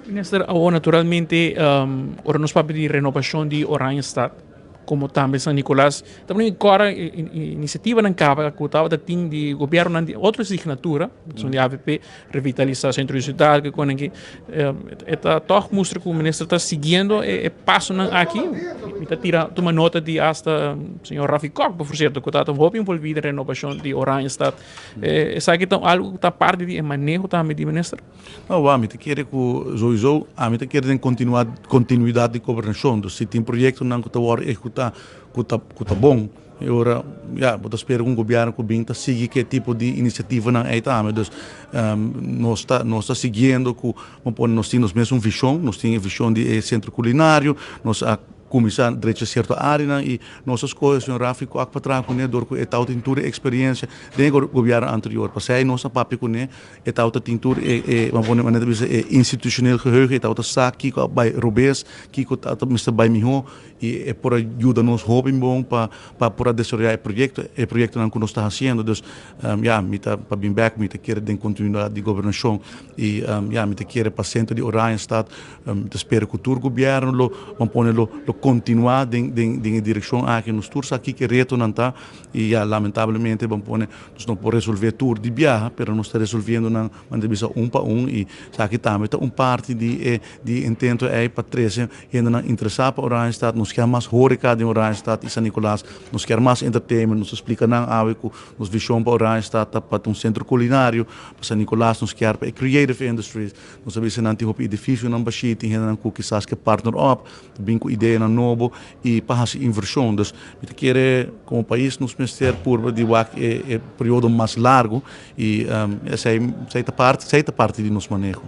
Minister, naturalmente, ora nós papel de renovação de Oranjestad, como também São Nicolás, também agora iniciativa na capa que estava da team de governo de outra assinatura, são de AVP, revitalizar centro de cidade, que quando que está toch mostra que o ministro está seguindo e passo aqui, está tira uma nota de hasta senhor Rafi Kok, por certo, que está também envolvido em renovação de Oranjestad. Sabe que então algo está parte de manejo também de ministro? Não, a mim te quer que sowieso, a mim te quer tem continuidade de governação, se tem projeto não que está executar, que tá bom. Ora, ja, eu espero que o governo que vem siga que tipo de iniciativa na EITAM. Então, nós está seguindo que nós temos mesmo visão, nós temos visão de centro culinário, nós começar direito a certa área e nossas coisas, senhor Rafi, com a patrão com ele, com a tal tintura experiência do governo anterior. Passei nossa papi com ele, a tal tintura institucional geheugen, a tal saak, que vai Rubens, que tal Mr. Bay Miho e por ajuda nos hobby bom para por desenvolver o projeto não que nós está fazendo. Então, já me tá para bem back, me tá querer de continuidade de governação e já me tá querer para centro de Oranjestad, espero que o governo lo continuar em direção a que nos tours aqui que reto não está e lamentavelmente vamos não pode resolver tudo de viagem, mas nós está resolvendo na mandevisa para e aqui também tá parte de intento para três ainda não interessar para Oranjestad, nos quer mais horeca de Oranjestad e São Nicolás, nos quer mais entertainment, nos explica não que nos visão para Oranjestad para centro culinário, para São Nicolás nos quer para creative industries, nos sabemos não tem edifício não baixo, ainda não que quizás que partner up, bem com ideia novo e para essa inversão. Então, eu quero como país nos meter por de período mais largo e essa é parte de nosso manejo.